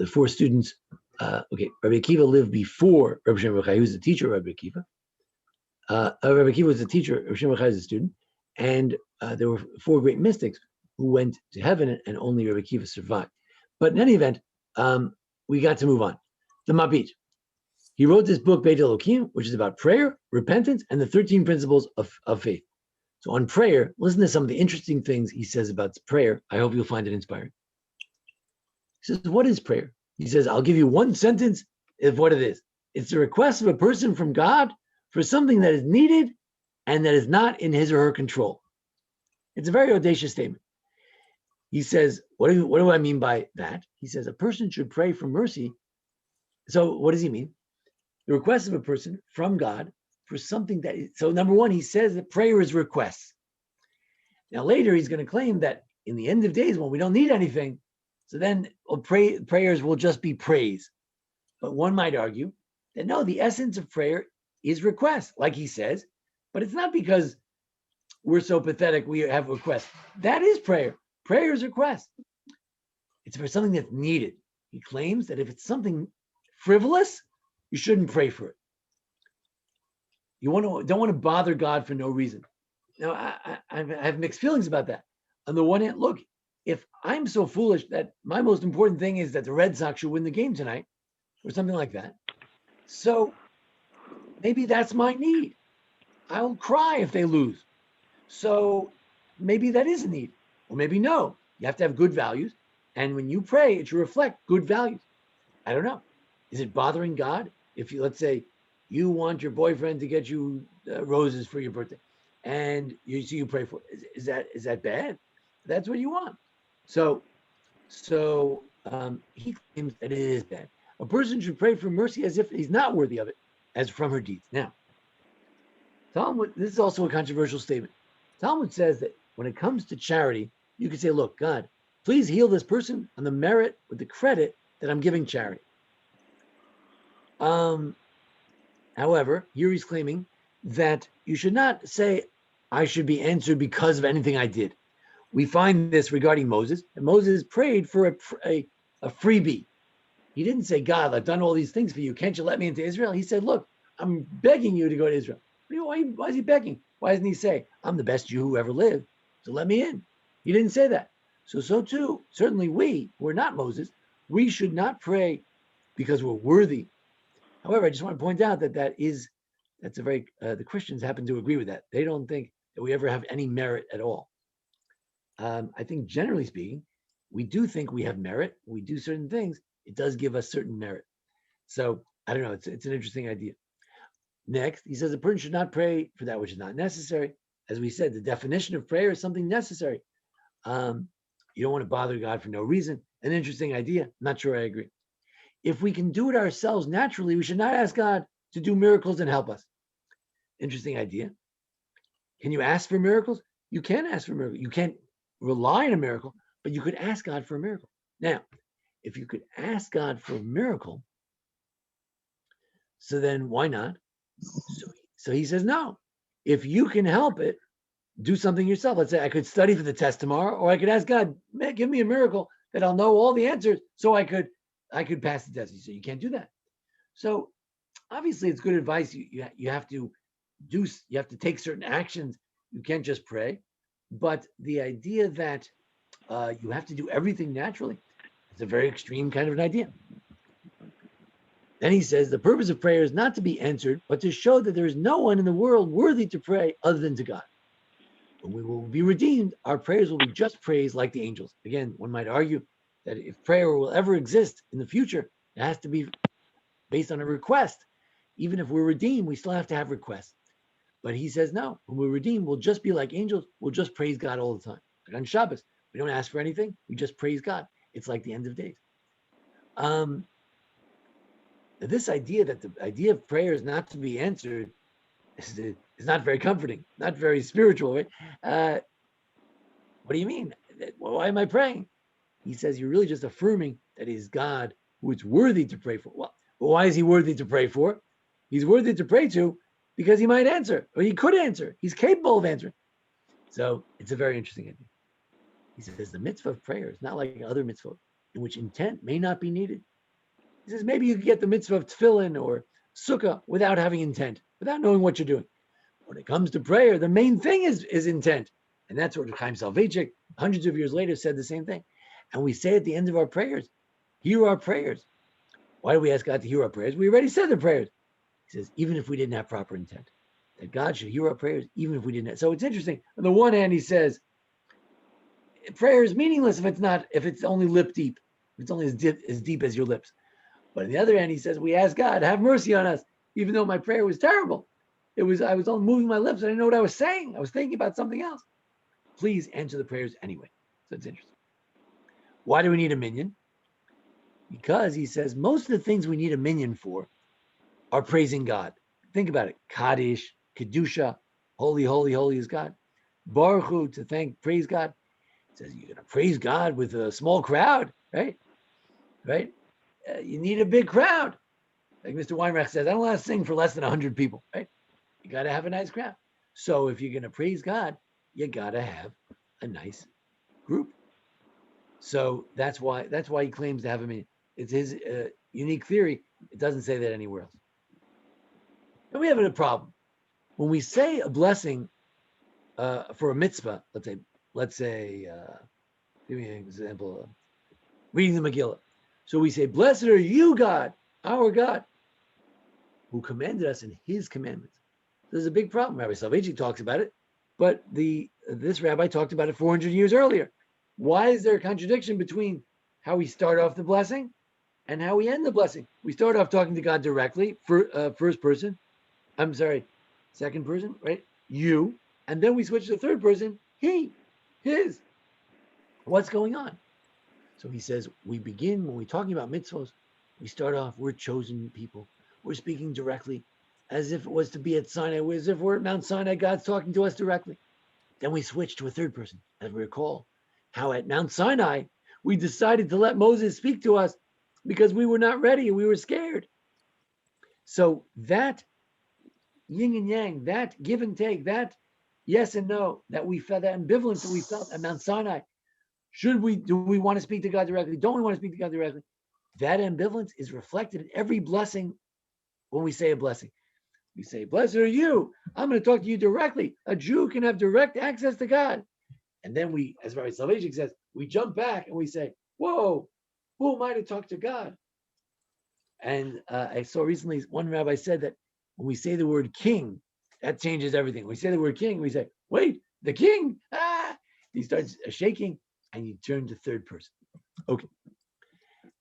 Speaker 1: 4 students. Okay, Rabbi Akiva lived before Rabbi Shem Yochai, who's the teacher of Rabbi Akiva. Rabbi Akiva was a teacher, Rabbi Shem Yochai is a student, and there were 4 great mystics who went to heaven, and only Rabbi Akiva survived. But in any event, we got to move on. The Mabit. He wrote this book, Beit Elokim, which is about prayer, repentance, and the 13 principles of faith. So on prayer, listen to some of the interesting things he says about prayer. I hope you'll find it inspiring. He says, what is prayer? He says, I'll give you one sentence of what it is. It's the request of a person from God for something that is needed and that is not in his or her control. It's a very audacious statement. He says, what do I mean by that? He says, a person should pray for mercy. So what does he mean? The request of a person from God for something that is, so number one, he says that prayer is requests. Now later he's going to claim that in the end of days when we don't need anything, so then prayers will just be praise. But one might argue that no, the essence of prayer is request, like he says, but it's not because we're so pathetic we have requests. That is prayer. Prayer is request. It's for something that's needed. He claims that if it's something frivolous, you shouldn't pray for it. You don't want to bother God for no reason. Now, I have mixed feelings about that. On the one hand, look, if I'm so foolish that my most important thing is that the Red Sox should win the game tonight, or something like that, so maybe that's my need. I'll cry if they lose. So maybe that is a need, or maybe no. You have to have good values, and when you pray, it should reflect good values. I don't know. Is it bothering God if you, let's say, you want your boyfriend to get you roses for your birthday, and you pray for it? Is that bad? That's what you want. So he claims that it is bad. A person should pray for mercy as if he's not worthy of it, as from her deeds. Now, Talmud, this is also a controversial statement. Talmud says that when it comes to charity, you can say, look, God, please heal this person on the merit with the credit that I'm giving charity. However, here he's claiming that you should not say, I should be answered because of anything I did. We find this regarding Moses, and Moses prayed for a freebie. He didn't say, God, I've done all these things for you. Can't you let me into Israel? He said, look, I'm begging you to go to Israel. Why is he begging? Why doesn't he say, I'm the best Jew who ever lived, so let me in? He didn't say that. So too, certainly we, who are not Moses, we should not pray because we're worthy. However, I just want to point out that that's a very, the Christians happen to agree with that. They don't think that we ever have any merit at all. I think generally speaking, we do think we have merit. We do certain things. It does give us certain merit. So I don't know. It's an interesting idea. Next, he says a person should not pray for that which is not necessary. As we said, the definition of prayer is something necessary. You don't want to bother God for no reason. An interesting idea. Not sure I agree. If we can do it ourselves naturally, we should not ask God to do miracles and help us. Interesting idea. Can you ask for miracles? You can ask for miracles. You can't rely on a miracle, but you could ask God for a miracle. Now, if you could ask God for a miracle, so then why not? So he says, no. If you can help it, do something yourself. Let's say I could study for the test tomorrow, or I could ask God, man, give me a miracle that I'll know all the answers so I could pass the test. So you can't do that. So obviously it's good advice. You have to take certain actions. You can't just pray. But the idea that you have to do everything naturally, it's a very extreme kind of an idea. Then he says the purpose of prayer is not to be answered, but to show that there is no one in the world worthy to pray other than to God. When we will be redeemed, our prayers will be just praise like the angels. Again, one might argue that if prayer will ever exist in the future, it has to be based on a request. Even if we're redeemed, we still have to have requests. But he says, no, when we're redeemed, we'll just be like angels. We'll just praise God all the time. Like on Shabbos, we don't ask for anything. We just praise God. It's like the end of days. This idea that the idea of prayer is not to be answered is not very comforting, not very spiritual. Right? What do you mean? Why am I praying? He says you're really just affirming that he's God who is worthy to pray for. Well, why is he worthy to pray for? He's worthy to pray to because he might answer, or he could answer. He's capable of answering. So it's a very interesting idea. He says the mitzvah of prayer is not like other mitzvot in which intent may not be needed. He says maybe you could get the mitzvah of tefillin or sukkah without having intent, without knowing what you're doing. When it comes to prayer, the main thing is intent. And that's what Chaim Soloveitchik, hundreds of years later, said the same thing. And we say at the end of our prayers, hear our prayers. Why do we ask God to hear our prayers? We already said the prayers. He says, even if we didn't have proper intent, that God should hear our prayers, even if we didn't have. So it's interesting. On the one hand, he says, prayer is meaningless if it's only lip deep, if it's only as deep as your lips. But on the other hand, he says, we ask God, have mercy on us, even though my prayer was terrible. I was only moving my lips. I didn't know what I was saying. I was thinking about something else. Please answer the prayers anyway. So it's interesting. Why do we need a minyan? Because he says most of the things we need a minyan for are praising God. Think about it. Kaddish, Kedusha, holy, holy, holy is God. Baruch Hu, to praise God. It says you're going to praise God with a small crowd, right? Right? You need a big crowd. Like Mr. Weinreich says, I don't want to sing for less than 100 people, right? You got to have a nice crowd. So if you're going to praise God, you got to have a nice group. So that's why he claims to have a minyan. It's his unique theory. It doesn't say that anywhere else. And we have a problem. When we say a blessing for a mitzvah, let's say, give me an example, reading the Megillah. So we say, blessed are you, God, our God, who commanded us in his commandments. There's a big problem. Rabbi Soloveitchik talks about it, but this rabbi talked about it 400 years earlier. Why is there a contradiction between how we start off the blessing and how we end the blessing? We start off talking to God directly, first person. Second person, right? You. And then we switch to third person, he, his. What's going on? So he says, we begin, when we're talking about mitzvahs, we start off, we're chosen people. We're speaking directly as if it was to be at Sinai, as if we're at Mount Sinai, God's talking to us directly. Then we switch to a third person, as we recall how at Mount Sinai, we decided to let Moses speak to us because we were not ready, we were scared. So that yin and yang, that give and take, that yes and no, that we felt, that ambivalence that we felt at Mount Sinai, do we want to speak to God directly? Don't we want to speak to God directly? That ambivalence is reflected in every blessing when we say a blessing. We say, blessed are you. I'm going to talk to you directly. A Jew can have direct access to God. And then we, as Rabbi Soloveitchik says, we jump back and we say, whoa, who am I to talk to God? And I saw recently one rabbi said that when we say the word king, that changes everything. When we say the word king, we say, wait, the king. He starts shaking and you turn to third person. Okay.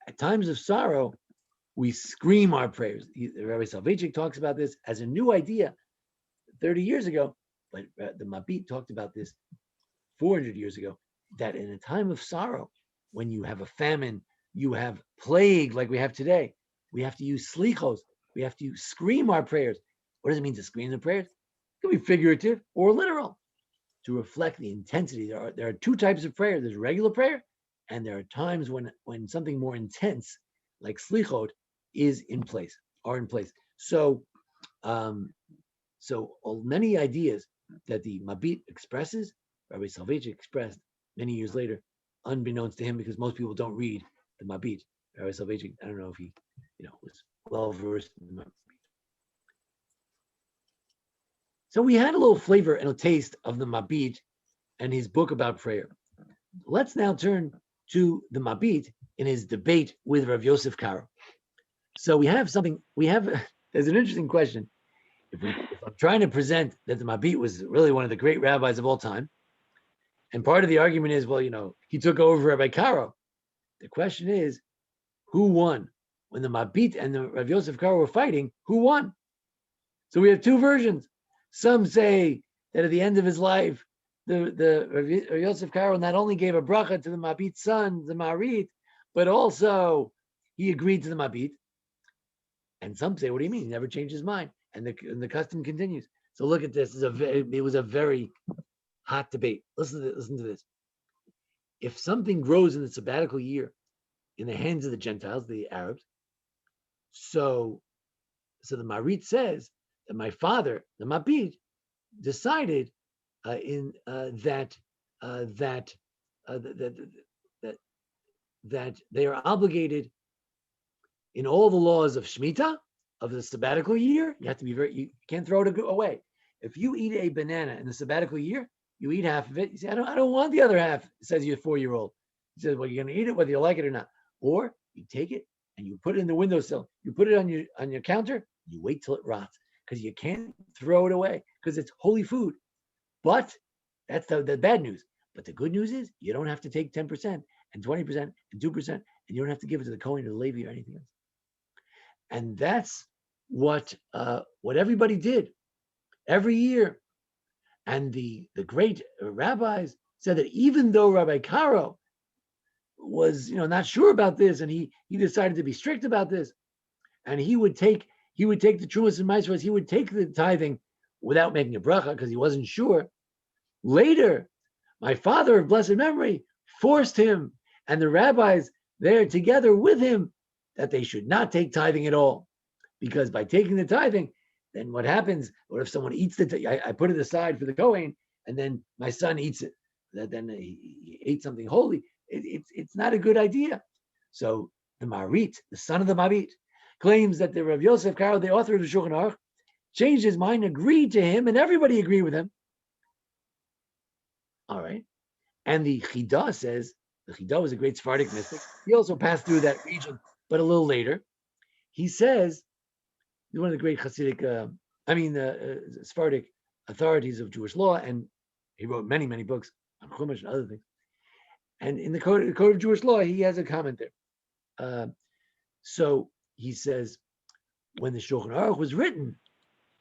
Speaker 1: At times of sorrow, we scream our prayers. Rabbi Soloveitchik talks about this as a new idea 30 years ago, but the Mabit talked about this 400 years ago, that in a time of sorrow, when you have a famine, you have plague like we have today, we have to use slichos. We have to scream our prayers. What does it mean to scream the prayers? It can be figurative or literal to reflect the intensity. There are two types of prayer. There's regular prayer, and there are times when something more intense, like slichot, is in place, are in place. So many ideas that the Mabit expresses, Rabbi Soloveitchik expressed many years later, unbeknownst to him, because most people don't read the Mabit. Rabbi Soloveitchik, I don't know if he, was well versed in the Mabit. So we had a little flavor and a taste of the Mabit and his book about prayer. Let's now turn to the Mabit in his debate with Rav Yosef Karo. So there's an interesting question. If I'm trying to present that the Mabit was really one of the great rabbis of all time, and part of the argument is, well, he took over Rabbi Karo. The question is, who won? When the Mabit and the Rav Yosef Karo were fighting, who won? So we have two versions. Some say that at the end of his life, the Rav Yosef Karo not only gave a bracha to the Mabit's son, the Maharit, but also he agreed to the Mabit. And some say, what do you mean? He never changed his mind. And the custom continues. So look at this. It was a very hot debate. Listen to this. If something grows in the sabbatical year in the hands of the Gentiles, the Arabs, so the Maharit says that my father, the Mabit, decided that they are obligated in all the laws of Shemitah, of the sabbatical year. You have to be you can't throw it away. If you eat a banana in the sabbatical year, you eat half of it. You say, I don't want the other half, says your 4-year-old. He says, well, you're going to eat it whether you like it or not. Or you take it and you put it in the windowsill. You put it on your counter. You wait till it rots because you can't throw it away because it's holy food. But that's the bad news. But the good news is you don't have to take 10% and 20% and 2%, and you don't have to give it to the Kohen or the Levi or anything else. And that's what everybody did every year. And the great rabbis said that even though Rabbi Karo was not sure about this, and he decided to be strict about this, and he would take the Trumas and Maasros, he would take the tithing without making a bracha because he wasn't sure. Later, my father of blessed memory forced him and the rabbis there together with him that they should not take tithing at all, because by taking the tithing, then what happens? Or if someone eats I put it aside for the Kohen, and then my son eats it, then he ate something holy. It's not a good idea. So the Maharit, the son of the Mabit, claims that the Rav Yosef Karo, the author of the Shulchan Aruch, changed his mind, agreed to him, and everybody agreed with him. All right. And the Chida says, the Chida was a great Sephardic mystic. He also passed through that region, but a little later. He says, he's one of the great Hasidic, Sephardic authorities of Jewish law, and he wrote many, many books on Chumash and other things. And in the Code of Jewish Law, he has a comment there. So he says, when the Shulchan Aruch was written,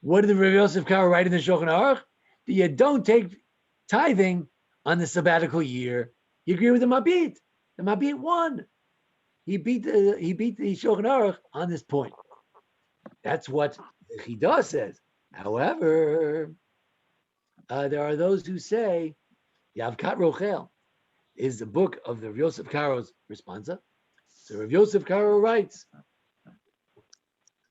Speaker 1: what did the Rav Yosef Karo write in the Shulchan Aruch? That you don't take tithing on the sabbatical year. You agree with the Mabit. The Mabit won. He beat the Shulchan Aruch on this point. That's what the Chida says. However, there are those who say Yavkat Rochel is the book of the Rav Yosef Karo's responsa. So Rav Yosef Karo writes,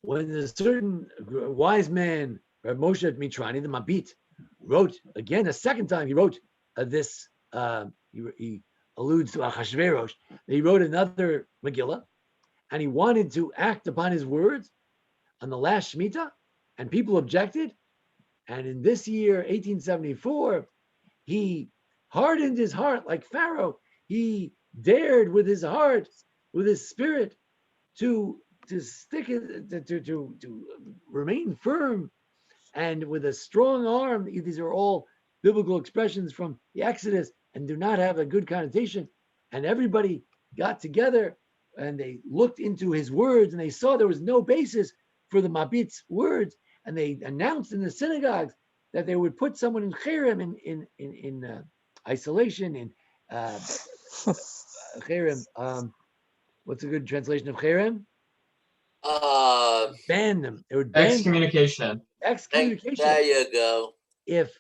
Speaker 1: when a certain wise man, Rav Moshe Mitrani, the Mabit, wrote again a second time, he wrote this, he alludes to Achashverosh, he wrote another Megillah, and he wanted to act upon his words on the last Shemitah, and people objected. And in this year, 1874, he hardened his heart like Pharaoh. He dared with his heart, with his spirit, to stick it, to remain firm, and with a strong arm. These are all biblical expressions from the Exodus and do not have a good connotation. And everybody got together and they looked into his words and they saw there was no basis for the Mabit's words. And they announced in the synagogues that they would put someone in cherem, in isolation, in cherem. What's a good translation of cherem? Ban them. It would ban
Speaker 4: Excommunication.
Speaker 1: excommunication
Speaker 2: there you go.
Speaker 1: if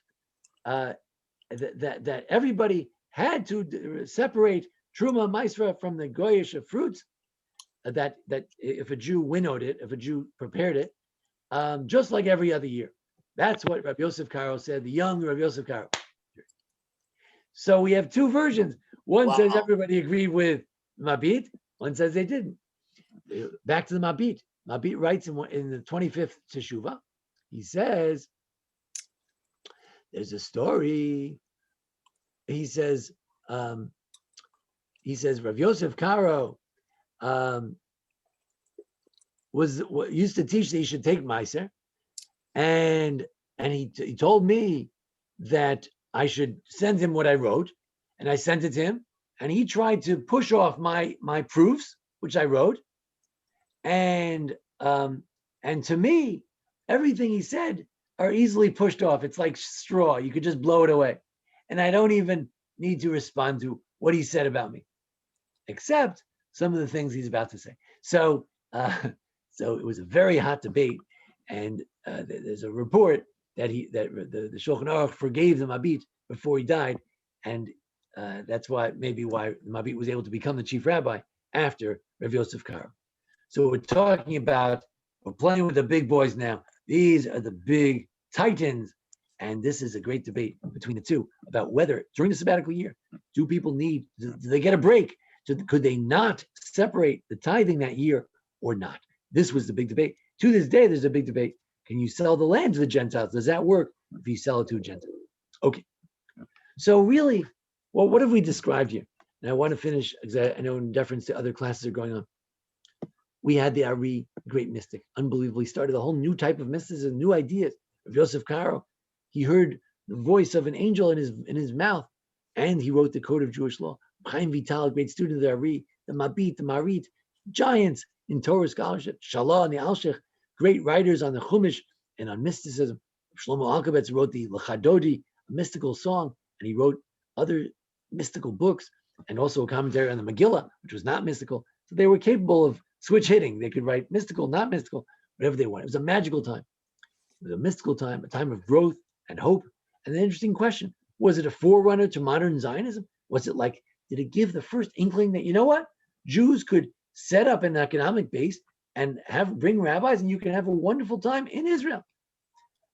Speaker 1: that everybody had to separate truma maisra from the goyish of fruits. That if a Jew winnowed it, if a Jew prepared it, just like every other year. That's what Rabbi Yosef Karo said. The young Rabbi Yosef Karo. So we have two versions. One says
Speaker 2: Wow.
Speaker 1: everybody agreed with Mabit. One says they didn't. Back to the Mabit. Mabit writes in the 25th Teshuvah. He says, there's a story. He says, Rav Yosef Karo used to teach that he should take Meiser, and he told me that I should send him what I wrote, and I sent it to him, and he tried to push off my proofs, which I wrote, and to me, everything he said are easily pushed off. It's like straw; you could just blow it away, and I don't even need to respond to what he said about me, except some of the things he's about to say. So it was a very hot debate, and there's a report that the Shulchan Aruch forgave the Mabit before he died, and that's why Mabit was able to become the chief rabbi after Rav Yosef Karo. So we're playing with the big boys now. These are the big titans, and this is a great debate between the two about whether during the sabbatical year, do they get a break? Could they not separate the tithing that year or not? This was the big debate. To this day, there's a big debate. Can you sell the land to the Gentiles? Does that work if you sell it to a Gentile? Okay. So really, well, what have we described here? And I want to finish, because I know in deference to other classes are going on. We had the Ari, great mystic, unbelievably started a whole new type of mysticism, new ideas. Rav Yosef Karo, he heard the voice of an angel in his mouth, and he wrote the Code of Jewish Law. Chaim Vital, great student of the Ari, the Mabit, the Maharit, giants in Torah scholarship. Shalah and the Alshech, great writers on the Chumash and on mysticism. Shlomo Alkabetz wrote the Lechadodi, a mystical song, and he wrote other mystical books, and also a commentary on the Megillah, which was not mystical. So they were capable of switch hitting. They could write mystical, not mystical, whatever they want. It was a magical time. It was a mystical time, a time of growth and hope. And an interesting question, was it a forerunner to modern Zionism? Was it like, did it give the first inkling that, you know what, Jews could set up an economic base and bring rabbis, and you can have a wonderful time in Israel?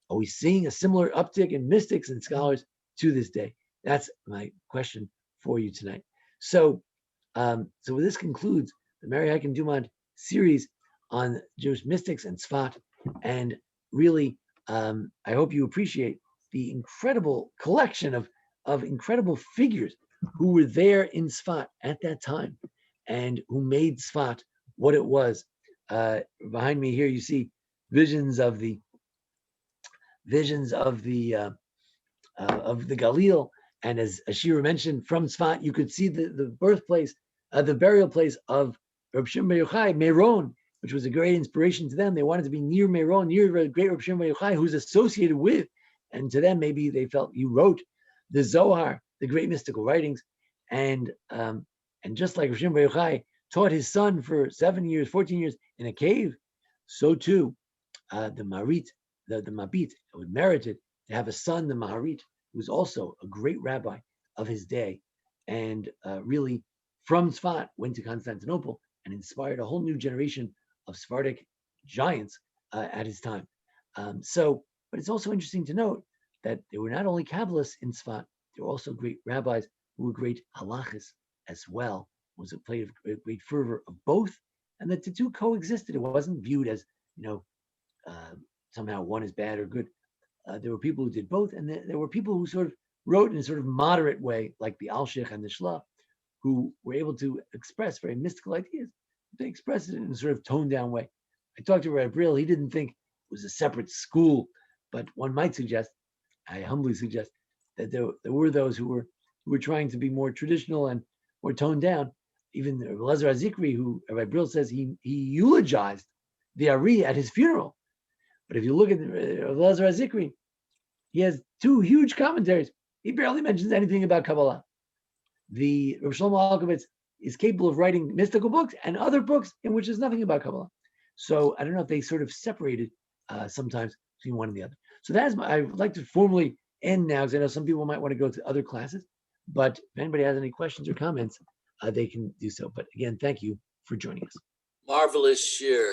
Speaker 1: Are we seeing a similar uptick in mystics and scholars to this day? That's my question for you tonight. So this concludes the Mary Hytken Dumont series on Jewish mystics and Tzefat. And really, I hope you appreciate the incredible collection of incredible figures who were there in Tzefat at that time and who made Tzefat what it was. Behind me here, you see visions of the Galil, and as Ashira mentioned, from Tzefat you could see the birthplace, the burial place of Reb Shimon Bar Yochai, Meron, which was a great inspiration to them. They wanted to be near Meron, near the great Reb Shimon Bar Yochai, who's associated with, and to them maybe they felt you wrote the Zohar, the great mystical writings, and just like Reb Shimon Bar Yochai taught his son for 14 years in a cave, so too the Maharit, the Mabit, would merited to have a son, the Maharit, who was also a great rabbi of his day, and really from Tzefat went to Constantinople and inspired a whole new generation of Sephardic giants at his time. But it's also interesting to note that there were not only Kabbalists in Tzefat, there were also great rabbis who were great halachas as well. It was a play of great fervor of both, and that the two coexisted. It wasn't viewed as, somehow one is bad or good. There were people who did both, and there were people who sort of wrote in a sort of moderate way, like the Alshech and the Shlah, who were able to express very mystical ideas. They expressed it in a sort of toned down way. I talked to Rabbi Brill. He didn't think it was a separate school, but one might suggest, I humbly suggest, that there were those who were trying to be more traditional and more toned down. Even Elazar Azikri, who Rabbi Brill says he eulogized the Ari at his funeral. But if you look at Elazar Azikri, he has two huge commentaries. He barely mentions anything about Kabbalah. The Rav Shlomo Alkabetz is capable of writing mystical books and other books in which there's nothing about Kabbalah. So I don't know if they sort of separated sometimes between one and the other. So I would like to formally end now, because I know some people might want to go to other classes, but if anybody has any questions or comments, they can do so. But again, thank you for joining us.
Speaker 2: Marvelous year.